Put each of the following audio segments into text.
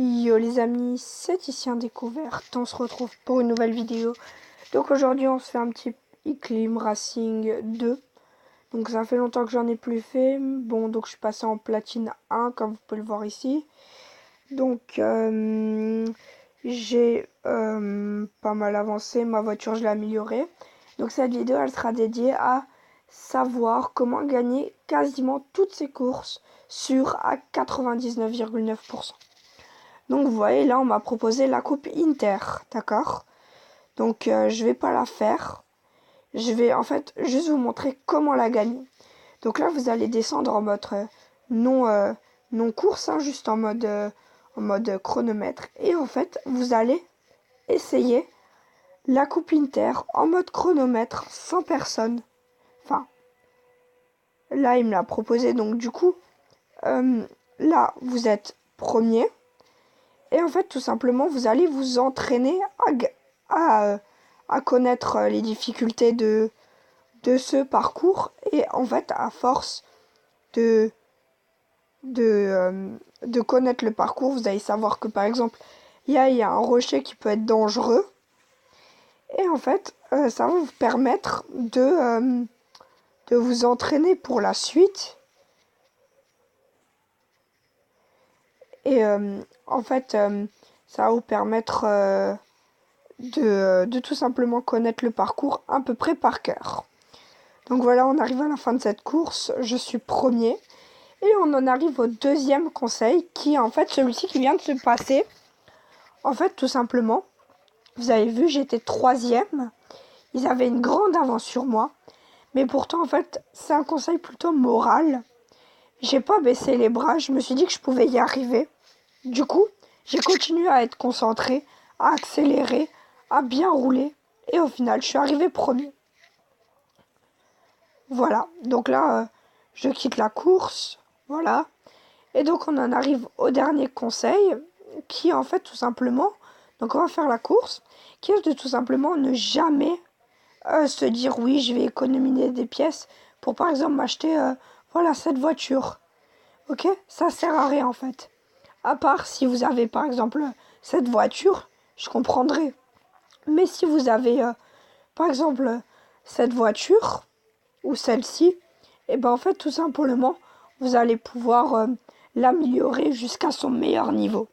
Yo les amis, c'est ici un découverte, on se retrouve pour une nouvelle vidéo. Donc aujourd'hui on se fait un petit Eclim Racing 2. Donc ça fait longtemps que j'en ai plus fait. Bon, donc je suis passé en platine 1 comme vous pouvez le voir ici. Donc j'ai pas mal avancé, ma voiture je l'ai améliorée. Donc cette vidéo elle sera dédiée à savoir comment gagner quasiment toutes ces courses sur à 99,9%. Donc vous voyez là on m'a proposé la coupe Inter, d'accord? Donc je vais pas la faire. Je vais en fait juste vous montrer comment la gagner. Donc là vous allez descendre en mode non course, hein, juste en mode chronomètre. Et en fait vous allez essayer la coupe Inter en mode chronomètre sans personne. Enfin là il me l'a proposé, donc du coup là vous êtes premier. Et en fait, tout simplement, vous allez vous entraîner à connaître les difficultés de ce parcours. Et en fait, à force de, de connaître le parcours, vous allez savoir que, par exemple, il y a un rocher qui peut être dangereux. Et en fait, ça va vous permettre de vous entraîner pour la suite. Et en fait, ça va vous permettre de tout simplement connaître le parcours à peu près par cœur. Donc voilà, on arrive à la fin de cette course, je suis premier. Et on en arrive au deuxième conseil, qui est en fait celui-ci qui vient de se passer. En fait, tout simplement, vous avez vu, j'étais troisième. Ils avaient une grande avance sur moi. Mais pourtant, en fait, c'est un conseil plutôt moral. J'ai pas baissé les bras, je me suis dit que je pouvais y arriver. Du coup, j'ai continué à être concentré, à accélérer, à bien rouler. Et au final, je suis arrivé premier. Voilà, donc là, je quitte la course. Voilà. Et donc, on en arrive au dernier conseil, qui est en fait tout simplement, donc on va faire la course, qui est de tout simplement ne jamais se dire oui, je vais économiser des pièces pour par exemple m'acheter voilà, cette voiture. Ok, ça sert à rien en fait. À part si vous avez par exemple cette voiture, je comprendrai. Mais si vous avez par exemple cette voiture ou celle-ci, et ben en fait tout simplement vous allez pouvoir l'améliorer jusqu'à son meilleur niveau.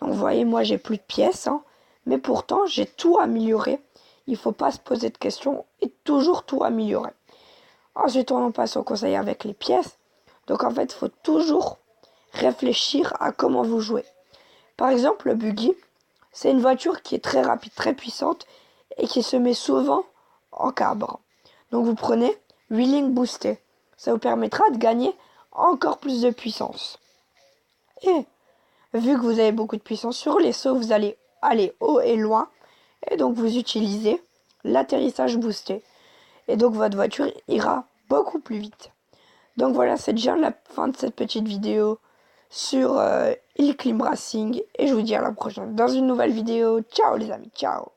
Donc vous voyez, moi j'ai plus de pièces, hein, mais pourtant j'ai tout amélioré. Il faut pas se poser de questions et toujours tout améliorer. Ensuite on passe au conseil avec les pièces. Donc en fait il faut toujours réfléchir à comment vous jouez. Par exemple le buggy, c'est une voiture qui est très rapide, très puissante et qui se met souvent en cabre. Donc vous prenez Wheeling Boosté. Ça vous permettra de gagner encore plus de puissance. Et vu que vous avez beaucoup de puissance sur les sauts, vous allez aller haut et loin. Et donc vous utilisez l'atterrissage boosté. Et donc votre voiture ira beaucoup plus vite. Donc voilà, c'est déjà la fin de cette petite vidéo sur Eclim Racing. Et je vous dis à la prochaine dans une nouvelle vidéo. Ciao les amis, ciao.